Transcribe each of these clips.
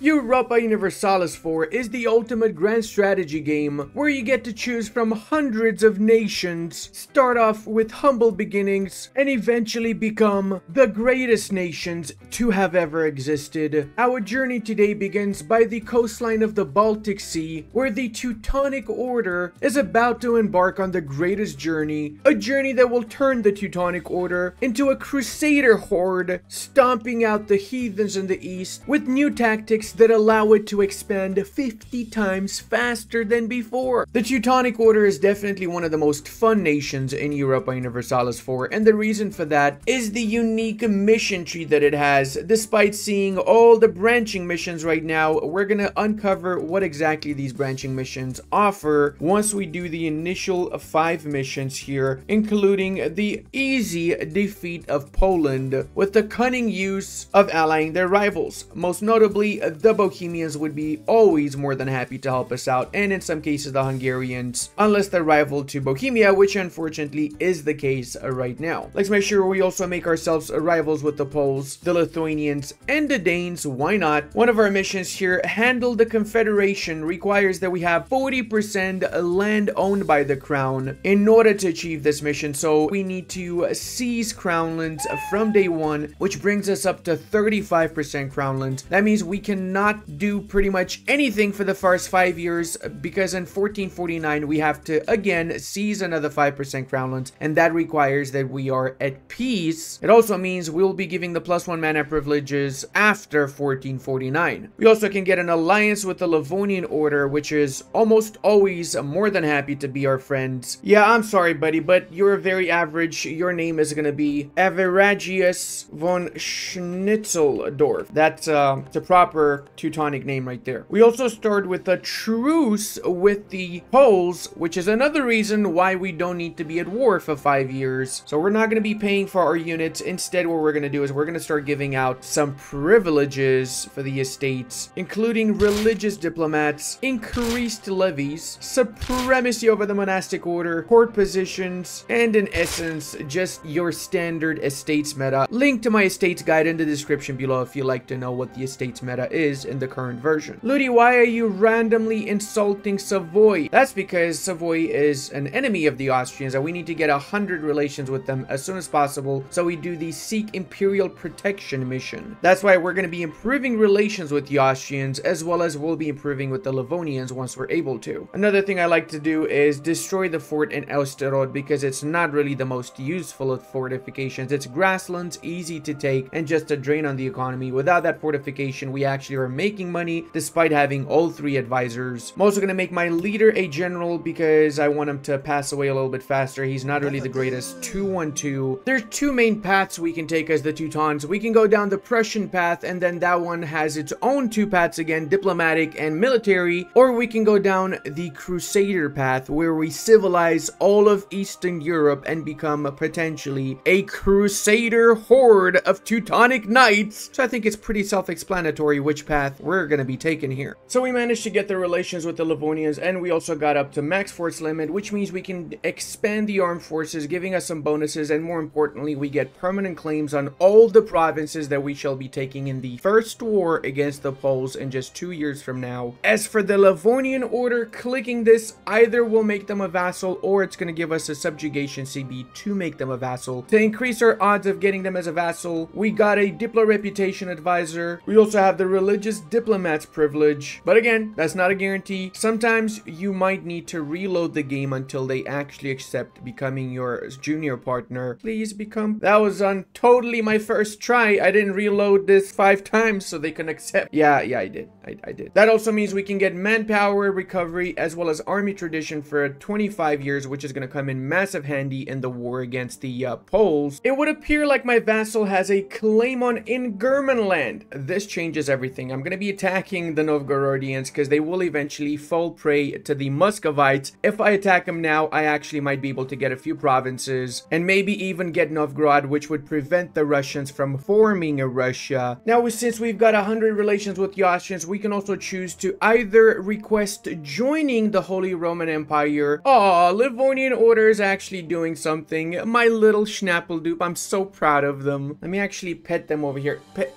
Europa Universalis 4 is the ultimate grand strategy game where you get to choose from hundreds of nations, start off with humble beginnings, and eventually become the greatest nations to have ever existed. Our journey today begins by the coastline of the Baltic Sea, where the Teutonic Order is about to embark on the greatest journey, a journey that will turn the Teutonic Order into a Crusader Horde, stomping out the heathens in the east with new tactics that allow it to expand 50 times faster than before. The Teutonic Order is definitely one of the most fun nations in Europa Universalis 4, and the reason for that is the unique mission tree that it has. Despite seeing all the branching missions right now, we're gonna uncover what exactly these branching missions offer once we do the initial 5 missions here, including the easy defeat of Poland with the cunning use of allying their rivals. Most notably, the Bohemians would be always more than happy to help us out, and in some cases the Hungarians, unless they're rival to Bohemia, which unfortunately is the case right now. Let's make sure we also make ourselves rivals with the Poles, the Lithuanians, and the Danes. Why not? One of our missions here, Handle the Confederation, requires that we have 40% land owned by the crown in order to achieve this mission, so we need to seize crownlands from day 1, which brings us up to 35% crownlands. That means we cannot do pretty much anything for the first 5 years, because in 1449 we have to again seize another 5% crownlands, and that requires that we are at peace. It also means we'll be giving the +1 mana privileges after 1449. We also can get an alliance with the Livonian Order, which is almost always more than happy to be our friends. Yeah, I'm sorry buddy, but you're very average. Your name is gonna be Everagius von Schnitzeldorf. That's the proper Teutonic name right there. We also started with a truce with the Poles, which is another reason why we don't need to be at war for 5 years. So we're not going to be paying for our units. Instead, what we're going to do is we're going to start giving out some privileges for the estates, including religious diplomats, increased levies, supremacy over the monastic order, court positions, and in essence, just your standard estates meta. Link to my estates guide in the description below if you'd like to know what the estates meta is in the current version. Ludi, why are you randomly insulting Savoy? That's because Savoy is an enemy of the Austrians and we need to get 100 relations with them as soon as possible, so we do the Seek Imperial Protection mission. That's why we're going to be improving relations with the Austrians, as well as we'll be improving with the Livonians once we're able to. Another thing I like to do is destroy the fort in Austerod, because it's not really the most useful of fortifications. It's grasslands, easy to take, and just a drain on the economy. Without that fortification, we actually are making money despite having all 3 advisors. I'm also going to make my leader a general because I want him to pass away a little bit faster. He's not really the greatest. 212. There's 2 main paths we can take as the Teutons. We can go down the Prussian path, and then that one has its own 2 paths again, diplomatic and military, or we can go down the Crusader path, where we civilize all of Eastern Europe and become potentially a Crusader Horde of Teutonic knights. So I think it's pretty self-explanatory which path we're going to be taking here. So we managed to get the relations with the Livonians, and we also got up to max force limit, which means we can expand the armed forces, giving us some bonuses, and more importantly, we get permanent claims on all the provinces that we shall be taking in the first war against the Poles in just 2 years from now. As for the Livonian Order, clicking this either will make them a vassal, or it's going to give us a subjugation CB to make them a vassal. To increase our odds of getting them as a vassal, we got a Diplo Reputation Advisor. We also have the Religious Diplomats privilege, but again, that's not a guarantee. Sometimes you might need to reload the game until they actually accept becoming your junior partner. Please become. That was on totally my first try. I didn't reload this 5 times so they can accept. Yeah, I did. I did. That also means we can get manpower recovery as well as army tradition for 25 years, which is going to come in massive handy in the war against the Poles. It would appear like my vassal has a claim on Ingurman land. This changes everything. I'm going to be attacking the Novgorodians because they will eventually fall prey to the Muscovites. If I attack them now, I actually might be able to get a few provinces and maybe even get Novgorod, which would prevent the Russians from forming a Russia. Now, since we've got 100 relations with the Austrians, we can also choose to either request joining the Holy Roman Empire. Aw, Livonian Order is actually doing something. My little schnappeldoop. I'm so proud of them. Let me actually pet them over here. Pet.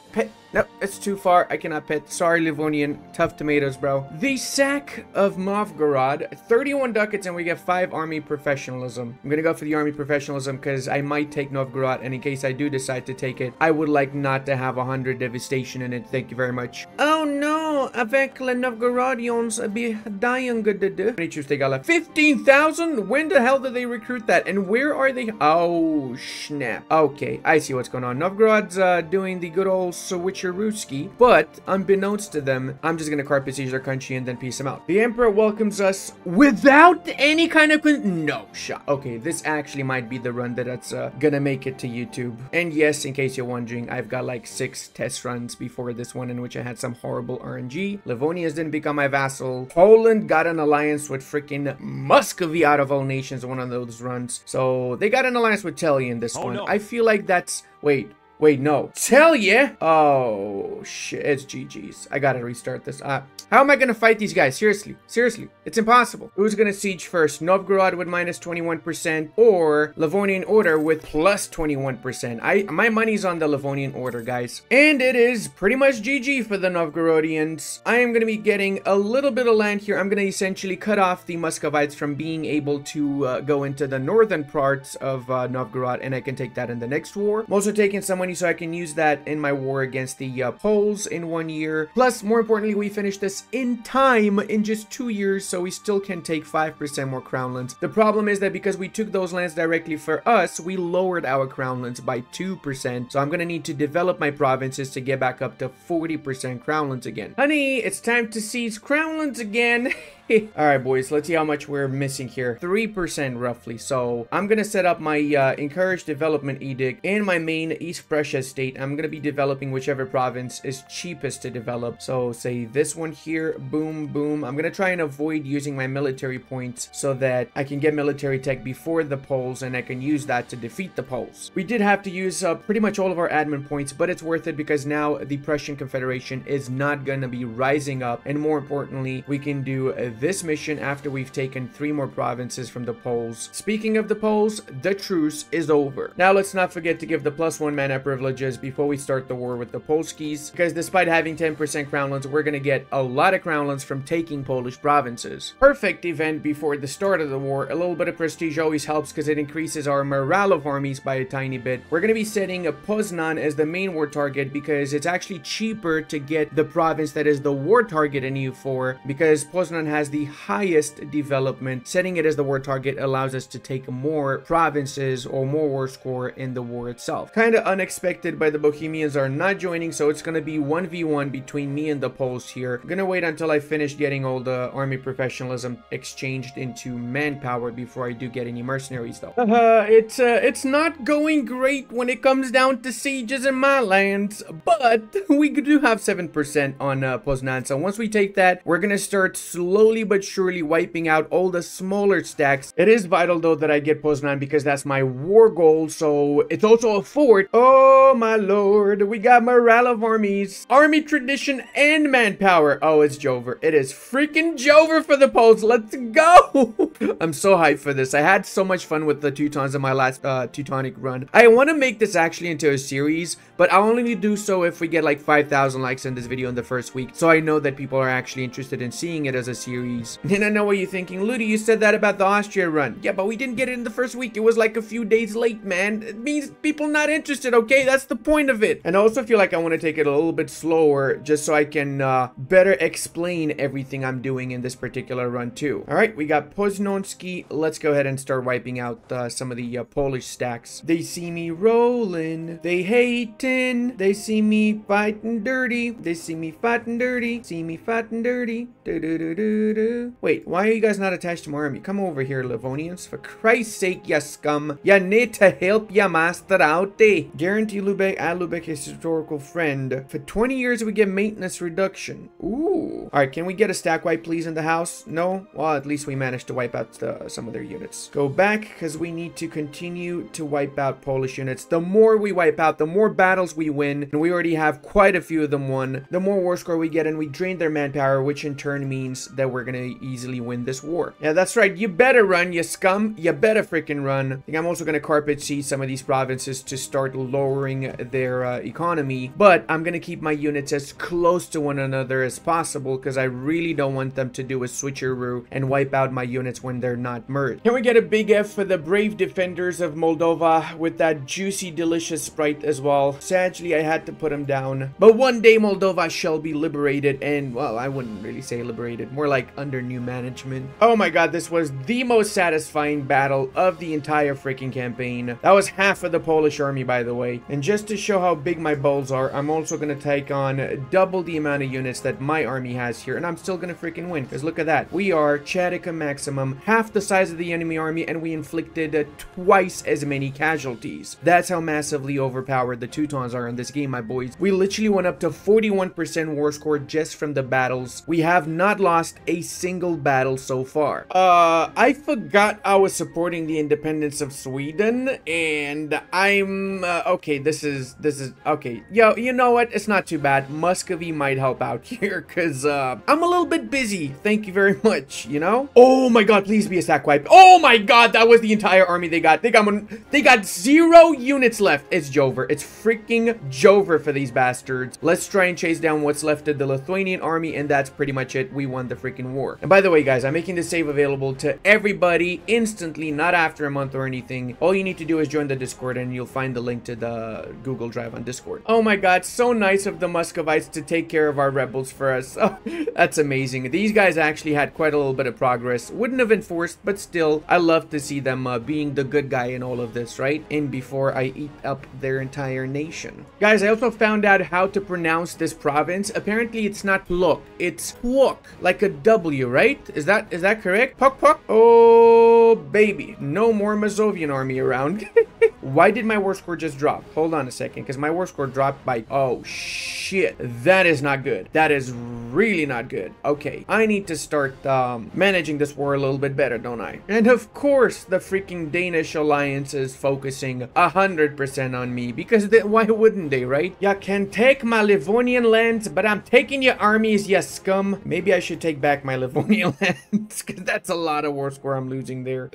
Nope, it's too far. I cannot pet. Sorry, Livonian. Tough tomatoes, bro. The sack of Novgorod. 31 ducats and we get 5 army professionalism. I'm gonna go for the army professionalism because I might take Novgorod, and in case I do decide to take it, I would like not to have 100 devastation in it. Thank you very much. Oh no, avec les Novgorodians be dying. How many troops they got left? 15,000? When the hell did they recruit that? And where are they? Oh, snap. Okay, I see what's going on. Novgorod's doing the good old switcherooski, but unbeknownst to them, I'm just gonna carpet siege their country and then peace them out. The Emperor welcomes us without any kind of no shot. Okay, this actually might be the run that's gonna make it to YouTube. And yes, in case you're wondering, I've got like 6 test runs before this one in which I had some horrible RNG. Livonians didn't become my vassal. Poland got an alliance with freaking Muscovy out of all nations, one of those runs. So they got an alliance with Telly in this one. No. I feel like that's... Wait, no. Tell ya? Oh, shit. It's GG's. I gotta restart this. How am I gonna fight these guys? Seriously. It's impossible. Who's gonna siege first? Novgorod with minus 21% or Livonian Order with plus 21%? My money's on the Livonian Order, guys. And it is pretty much GG for the Novgorodians. I am gonna be getting a little bit of land here. I'm gonna essentially cut off the Muscovites from being able to go into the northern parts of Novgorod, and I can take that in the next war. I'm also taking some money so I can use that in my war against the Poles in 1 year. Plus, more importantly, we finished this in time in just 2 years, so we still can take 5% more crown lands. The problem is that because we took those lands directly for us, we lowered our crown lands by 2%. So I'm gonna need to develop my provinces to get back up to 40% crown lands again. Honey, it's time to seize crown lands again. Alright, boys, let's see how much we're missing here. 3% roughly. So I'm gonna set up my encourage development edict in my main East Prussia state. I'm gonna be developing whichever province is cheapest to develop. So say this one here, boom, boom. I'm gonna try and avoid using my military points so that I can get military tech before the Poles, and I can use that to defeat the Poles. We did have to use pretty much all of our admin points, but it's worth it because now the Prussian Confederation is not gonna be rising up, and more importantly, we can do this mission after we've taken 3 more provinces from the Poles. Speaking of the Poles, the truce is over. Now let's not forget to give the +1 mana privileges before we start the war with the Polskis, because despite having 10% crown lands, we're gonna get a lot of crown lands from taking Polish provinces. Perfect event before the start of the war. A little bit of prestige always helps because it increases our morale of armies by a tiny bit. We're gonna be setting Poznan as the main war target because it's actually cheaper to get the province that is the war target in EU4, because Poznan has the highest development. Setting it as the war target allows us to take more provinces or more war score in the war itself. Kind of unexpected, but the Bohemians are not joining, so it's going to be 1v1 between me and the Poles here. I'm going to wait until I finish getting all the army professionalism exchanged into manpower before I do get any mercenaries though. It's not going great when it comes down to sieges in my lands, but we do have 7% on Poznan, so once we take that, we're going to start slowly but surely wiping out all the smaller stacks. It is vital though that I get Poznan because that's my war goal, so it's also a fort. Oh my lord, we got morale of armies, army tradition, and manpower. Oh, it's Jover. It is freaking Jover for the Poles. Let's go. I'm so hyped for this. I had so much fun with the Teutons in my last Teutonic run. I want to make this actually into a series, but I'll only do so if we get like 5,000 likes in this video in the first week, so I know that people are actually interested in seeing it as a series. And I know what you're thinking, Ludi, you said that about the Austria run. Yeah, but we didn't get it in the first week. It was like a few days late, man. It means people not interested, okay? That's the point of it. And I also feel like I want to take it a little bit slower just so I can better explain everything I'm doing in this particular run too. All right, we got Poznanski. Let's go ahead and start wiping out some of the Polish stacks. They see me rolling. They hating. They see me fighting dirty. They see me fighting dirty. See me fighting dirty. Do-do-do-do-do. Wait, why are you guys not attached to my army? Come over here, Livonians. For Christ's sake, ya scum. Ya need to help ya master out, eh? Guarantee Lubeck, add Lubeck his historical friend. For 20 years, we get maintenance reduction. Ooh. All right, can we get a stack wipe, please, in the house? No? Well, at least we managed to wipe out some of their units. Go back, because we need to continue to wipe out Polish units. The more we wipe out, the more battles we win, and we already have quite a few of them won. The more war score we get, and we drain their manpower, which in turn means that we're we're gonna easily win this war. Yeah, that's right. You better run, you scum. You better freaking run. I think I'm also gonna carpet seed some of these provinces to start lowering their economy, but I'm gonna keep my units as close to one another as possible because I really don't want them to do a switcheroo and wipe out my units when they're not merged. Can we get a big F for the brave defenders of Moldova with that juicy, delicious sprite as well? Sadly, I had to put him down, but one day Moldova shall be liberated, and well, I wouldn't really say liberated, more like under new management. Oh my god, this was the most satisfying battle of the entire freaking campaign. That was half of the Polish army, by the way. And just to show how big my balls are, I'm also gonna take on double the amount of units that my army has here, and I'm still gonna freaking win, because look at that. We are Chadica Maximum, half the size of the enemy army, and we inflicted twice as many casualties. That's how massively overpowered the Teutons are in this game, my boys. We literally went up to 41% war score just from the battles. We have not lost a single battle so far. I forgot I was supporting the independence of Sweden, and I'm okay, this is okay. Yo, you know what, it's not too bad. Muscovy might help out here because I'm a little bit busy, thank you very much, you know. Oh my god, please be a sack wipe. Oh my god, that was the entire army they got. They got 0 units left. It's Jover. It's freaking Jover for these bastards. Let's try and chase down what's left of the Lithuanian army, and that's pretty much it. We won the freaking war. And by the way, guys, I'm making this save available to everybody instantly, not after a month or anything. All you need to do is join the Discord, and you'll find the link to the Google Drive on Discord. Oh my god, so nice of the Muscovites to take care of our rebels for us. Oh, that's amazing. These guys actually had quite a little bit of progress. Wouldn't have enforced, but still, I love to see them being the good guy in all of this, right? And before I eat up their entire nation. Guys, I also found out how to pronounce this province. Apparently, it's not Plok, it's Pwok, like a W, right? Is that correct? Pok Pok? Oh, baby. No more Mazovian army around. Why did my war score just drop? Hold on a second, because my war score dropped by... Oh, shit. That is not good. That is really not good. Okay, I need to start managing this war a little bit better, don't I? And of course, the freaking Danish alliance is focusing 100% on me, because why wouldn't they, right? You can take my Livonian lands, but I'm taking your armies, you scum. Maybe I should take back my Livonian lands, because that's a lot of war score I'm losing there.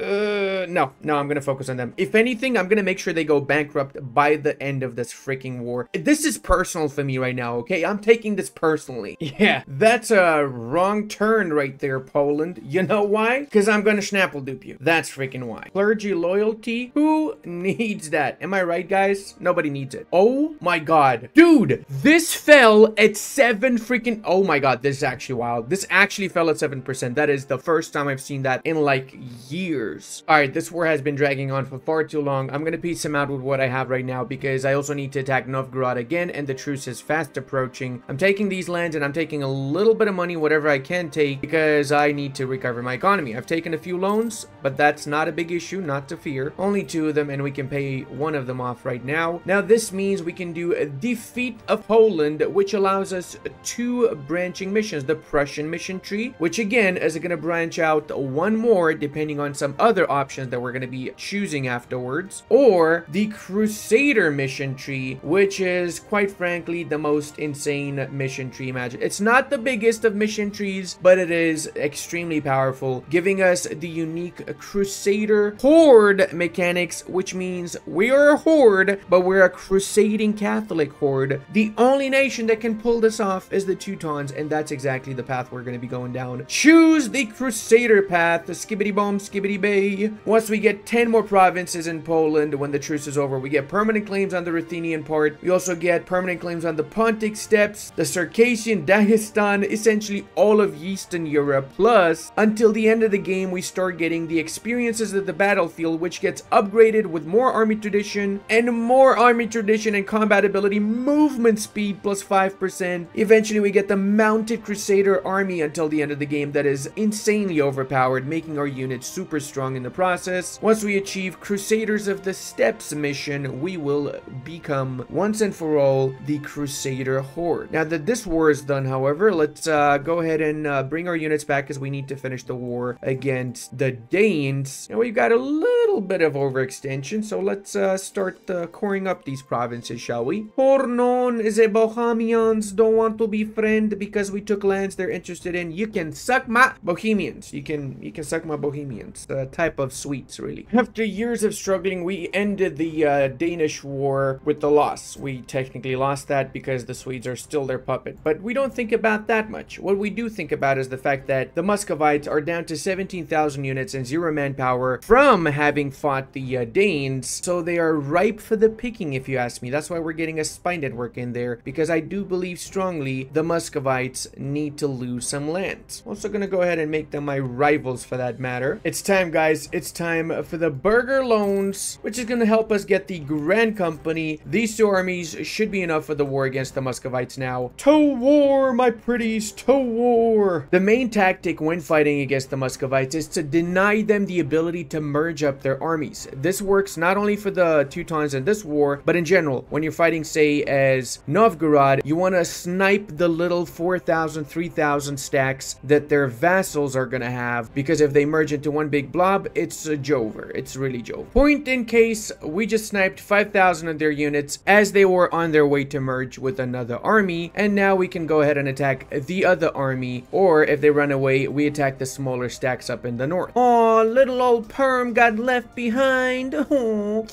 No, I'm gonna focus on them. If anything, I'm gonna make sure they go bankrupt by the end of this freaking war. This is personal for me right now, okay? I'm taking this personally. Yeah, that's a wrong turn right there, Poland. You know why? Because I'm gonna schnapple dupe you. That's freaking why. Clergy loyalty? Who needs that? Am I right, guys? Nobody needs it. Oh my god. Dude, this fell at 7 freaking... Oh my god, this is actually wild. This actually fell at 7%. That is the first time I've seen that in like years. Alright, this war has been dragging on for far too long. I'm gonna piece him out with what I have right now because I also need to attack Novgorod again, and the truce is fast approaching. I'm taking these lands, and I'm taking a little bit of money, whatever I can take, because I need to recover my economy. I've taken a few loans, but that's not a big issue, not to fear. Only 2 of them, and we can pay 1 of them off right now. Now, this means we can do a defeat of Poland, which allows us 2 branching missions. The Prussian mission tree, which again is going to branch out 1 more, depending on some other options that we're going to be choosing afterwards, or the Crusader mission tree, which is quite frankly the most insane mission tree magic. It's not the biggest of mission trees, but it is extremely powerful, giving us the unique Crusader Horde mechanics, which means we are a horde, but we're a crusading Catholic horde. The only nation that can pull this off is the Teutons, and that's exactly the path we're going to be going down. Choose the Crusader path, the skibbity bomb, skibbity bay. Once we get 10 more provinces in Poland, when the truce is over, we get permanent claims on the Ruthenian part. We also get permanent claims on the Pontic steppes, the Circassian, Dagestan, essentially all of Eastern Europe. Plus, until the end of the game, we start getting the experiences of the battlefield, which gets upgraded with more army tradition and combat ability, movement speed plus 5%. Eventually, we get the mounted Crusader army until the end of the game that is insanely overpowered, making our units super strong in the process. Once we achieve Crusaders of the Steppes mission, we will become once and for all the Crusader Horde. Now that this war is done, however, let's go ahead and bring our units back, as we need to finish the war against the Danes. And we've got a little little bit of overextension, so let's start coring up these provinces, shall we? Hornon is a Bohemians don't want to be friend because we took lands they're interested in. You can suck my Bohemians. You can suck my Bohemians. Type of sweets, really. After years of struggling, we ended the Danish war with the loss. We technically lost that because the Swedes are still their puppet, but we don't think about that much. What we do think about is the fact that the Muscovites are down to 17,000 units and 0 manpower from having fought the Danes, so they are ripe for the picking, if you ask me. That's why we're getting a spy network in there, because I do believe strongly the Muscovites need to lose some lands. Also gonna go ahead and make them my rivals for that matter. It's time, guys. It's time for the Burger Loans, which is gonna help us get the Grand Company. These two armies should be enough for the war against the Muscovites now. To war, my pretties, to war. The main tactic when fighting against the Muscovites is to deny them the ability to merge up their armies. This works not only for the Teutons in this war, but in general. When you're fighting, say, as Novgorod, you want to snipe the little 4,000, 3,000 stacks that their vassals are going to have, because if they merge into one big blob, it's a Jover. It's really Jove. Point in case, we just sniped 5,000 of their units as they were on their way to merge with another army, and now we can go ahead and attack the other army, or if they run away, we attack the smaller stacks up in the north. Oh, little old Perm got left behind. Oh,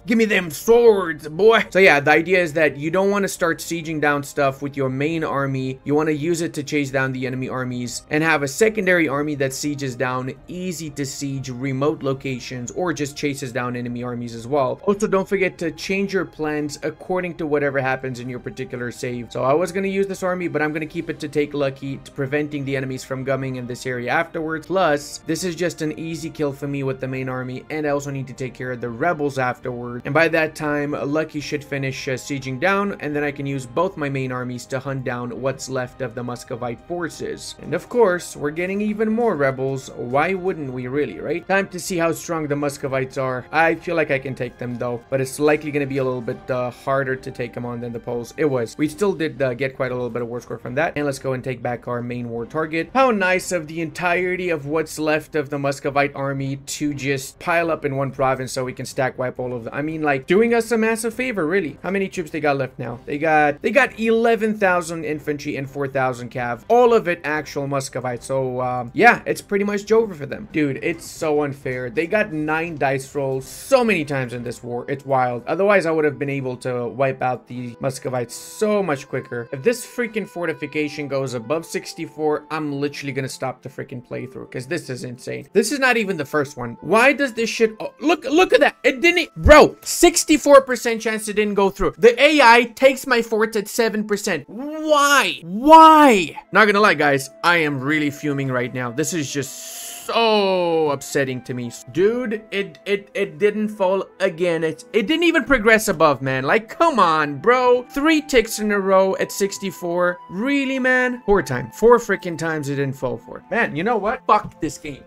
give me them swords, boy. So yeah, the idea is that you don't want to start sieging down stuff with your main army. You want to use it to chase down the enemy armies and have a secondary army that sieges down easy to siege remote locations or just chases down enemy armies as well. Also, don't forget to change your plans according to whatever happens in your particular save. So I was going to use this army, but I'm going to keep it to take lucky, to preventing the enemies from gumming in this area afterwards. Plus, this is just an easy kill for me with the main army, and I also need to take care of the rebels afterward. And by that time, Lucky should finish sieging down, and then I can use both my main armies to hunt down what's left of the Muscovite forces. And of course, we're getting even more rebels. Why wouldn't we, really, right? Time to see how strong the Muscovites are. I feel like I can take them though, but it's likely going to be a little bit harder to take them on than the Poles. It was. We still did get quite a little bit of war score from that. And let's go and take back our main war target. How nice of the entirety of what's left of the Muscovite army to just pile up in one province so we can stack wipe all of them. I mean, like, doing us a massive favor, really. How many troops they got left now? They got 11,000 infantry and 4,000 cav. All of it actual Muscovite. So yeah, it's pretty much Jover for them. Dude, it's so unfair. They got 9 dice rolls so many times in this war. It's wild. Otherwise, I would have been able to wipe out the Muscovites so much quicker. If this freaking fortification goes above 64, I'm literally gonna stop the freaking playthrough, because this is insane. This is not even the first one. Why does this shit... Oh, look at that. It didn't... Bro, 64% chance it didn't go through. The AI takes my forts at 7%. Why? Not gonna lie, guys. I am really fuming right now. This is just so upsetting to me. Dude, it didn't fall again. It didn't even progress above, man. Like, come on, bro. 3 ticks in a row at 64. Really, man? 4 times. 4 freaking times it didn't fall for. Man, you know what? Fuck this game.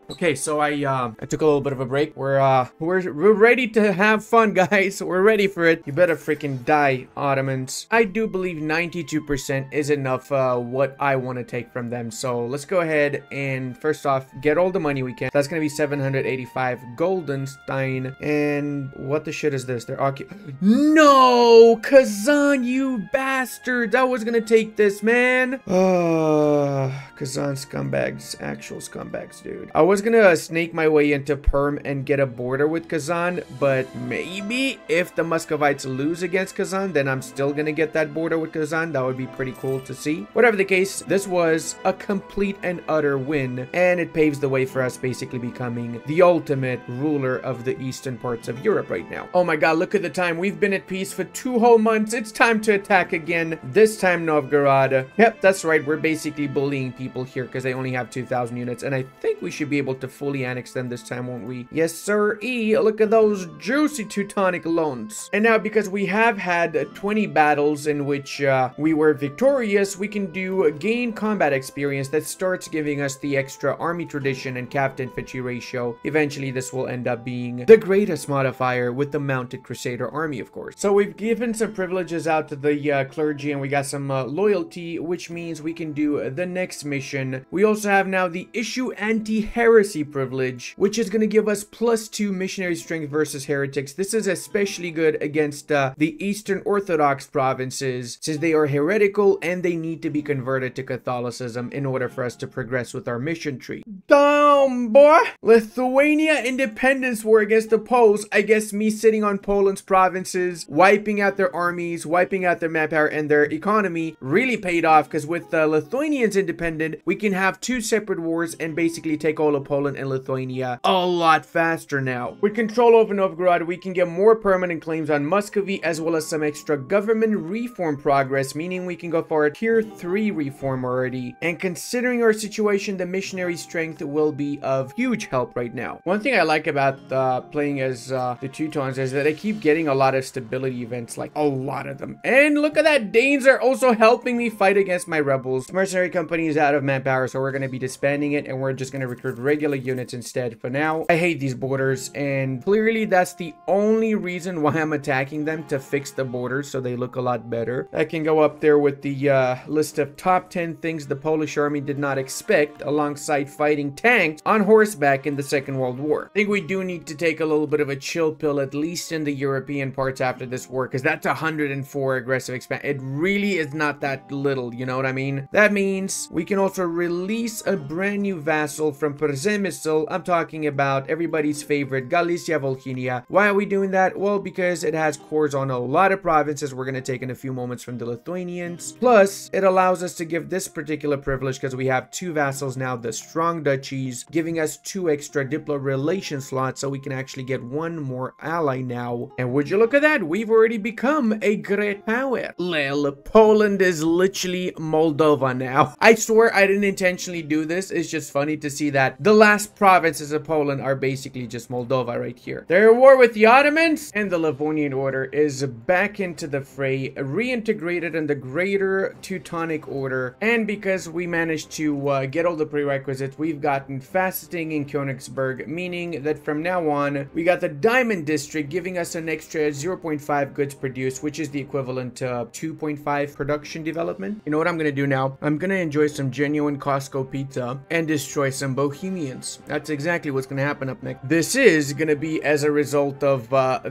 Okay, so I took a little bit of a break. We're ready to have fun, guys. We're ready for it. You better freaking die, Ottomans. I do believe 92% is enough what I want to take from them. So let's go ahead and first off get all the money we can. That's gonna be 785 Goldenstein. And what the shit is this? They're No, Kazan, you bastards! I was gonna take this, man. Kazan scumbags, actual scumbags, dude. I was gonna snake my way into Perm and get a border with Kazan, but maybe if the Muscovites lose against Kazan, then I'm still gonna get that border with Kazan. That would be pretty cool to see. Whatever the case, this was a complete and utter win, and it paves the way for us basically becoming the ultimate ruler of the eastern parts of Europe right now. Oh my god, look at the time. We've been at peace for 2 whole months. It's time to attack again. This time Novgorod. Yep, that's right. We're basically bullying people here because they only have 2,000 units, and I think we should be able to fully annex them this time, won't we? Yes, sir. Look at those juicy Teutonic loans. And now, because we have had 20 battles in which we were victorious, we can do gain combat experience that starts giving us the extra army tradition and cav infantry ratio. Eventually, this will end up being the greatest modifier with the mounted Crusader army, of course. So we've given some privileges out to the clergy, and we got some loyalty, which means we can do the next mission. We also have now the issue anti-heresy heresy privilege, which is going to give us +2 missionary strength versus heretics. This is especially good against the Eastern Orthodox provinces, since they are heretical and they need to be converted to Catholicism in order for us to progress with our mission tree. Damn, boy! Lithuania independence war against the Poles. I guess me sitting on Poland's provinces, wiping out their armies, wiping out their manpower and their economy really paid off, because with the Lithuanians independent, we can have 2 separate wars and basically take all of Poland and Lithuania a lot faster now. With control over Novgorod, we can get more permanent claims on Muscovy, as well as some extra government reform progress, meaning we can go for a tier 3 reform already. And considering our situation, the missionary strength will be of huge help right now. One thing I like about playing as the Teutons is that I keep getting a lot of stability events, like a lot of them. And look at that, Danes are also helping me fight against my rebels. Mercenary company is out of manpower, so we're going to be disbanding it, and we're just going to recruit regular units instead for now. I hate these borders, and clearly that's the only reason why I'm attacking them, to fix the borders so they look a lot better. I can go up there with the list of top 10 things the Polish army did not expect, alongside fighting tanks on horseback in the Second World War. I think we do need to take a little bit of a chill pill, at least in the European parts after this war, because that's 104 aggressive expansion. It really is not that little, you know what I mean? That means we can also release a brand new vassal from Przemysl. I'm talking about everybody's favorite Galicia Volhynia. Why are we doing that? Well, because it has cores on a lot of provinces we're going to take in a few moments from the Lithuanians. Plus, it allows us to give this particular privilege because we have 2 vassals now, the strong duchies, giving us 2 extra diplo relation slots, so we can actually get 1 more ally now. And would you look at that, we've already become a great power. Lel, Poland is literally Moldova now. I swear I didn't intentionally do this. It's just funny to see that the last provinces of Poland are basically just Moldova right here. They're at war with the Ottomans, and the Livonian Order is back into the fray, reintegrated in the greater Teutonic Order. And because we managed to get all the prerequisites, we've gotten faceting in Königsberg, meaning that from now on, we got the Diamond District giving us an extra 0.5 goods produced, which is the equivalent to 2.5 production development. You know what I'm gonna do now? I'm gonna enjoy some genuine Costco pizza and destroy some Bohemians. That's exactly what's gonna happen up next. This is gonna be as a result of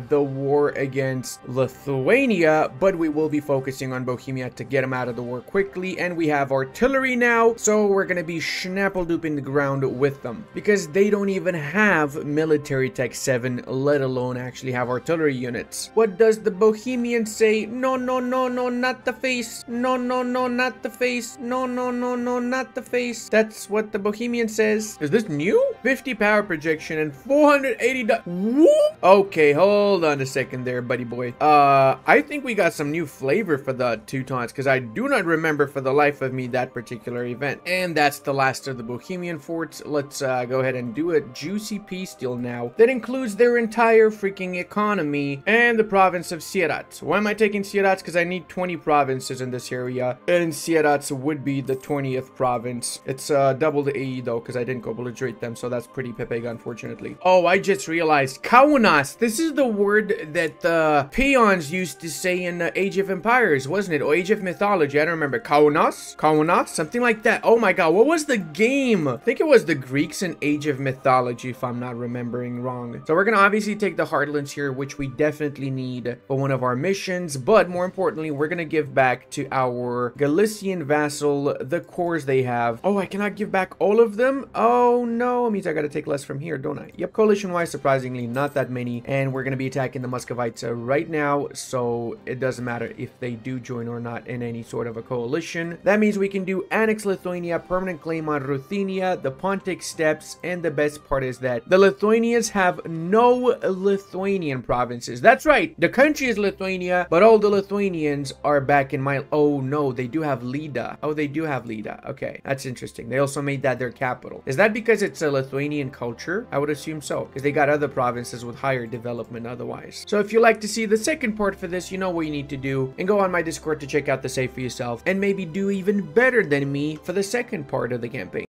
the war against Lithuania, but we will be focusing on Bohemia to get them out of the war quickly. And we have artillery now, so we're gonna be schnapple-dooping the ground with them, because they don't even have military tech 7, let alone actually have artillery units. What does the Bohemian say? No, no, no, no, not the face. No, no, no, not the face. No, no, no, no, not the face. That's what the Bohemian says. Is this new? 50 power projection and 480. Whoop! Okay, hold on a second there, buddy boy. I think we got some new flavor for the Teutons, because I do not remember for the life of me that particular event. And that's the last of the Bohemian forts. Let's go ahead and do a juicy peace deal now that includes their entire freaking economy and the province of Sieradz. Why am I taking Sieradz? Because I need 20 provinces in this area, and Sieradz would be the 20th province. It's double the AE though, because I didn't go belligerate them, so that's pretty pepega, unfortunately. Oh, I just realized Kaunas. This is the word that the peons used to say in Age of Empires, wasn't it? Or Age of Mythology, I don't remember. Kaunas? Kaunas? Something like that. Oh my god, what was the game? I think it was the Greeks in Age of Mythology, if I'm not remembering wrong. So we're gonna obviously take the Heartlands here, which we definitely need for one of our missions, but more importantly, we're gonna give back to our Galician vassal the cores they have. Oh, I cannot give back all of them? Oh no, it means I gotta take less from here, don't I? Yep, coalition-wise, surprisingly, not that many, and we're gonna be attacking the Muscovites right now, so it doesn't matter if they do join or not in any sort of a coalition. That means we can do annex Lithuania, permanent claim on Ruthenia, the Pontic Steppes, and the best part is that the Lithuanians have no Lithuanian provinces. That's right, the country is Lithuania, but all the Lithuanians are back in my... Oh no, they do have Lida. Oh, they do have Lida. Okay, that's interesting. They also made that their capital. Is that because it's a Lithuanian culture? I would assume so, because they got other provinces with higher development otherwise. So if you like to see the second part for this, you know what you need to do, and go on my Discord to check out the save for yourself, and maybe do even better than me for the second part of the campaign.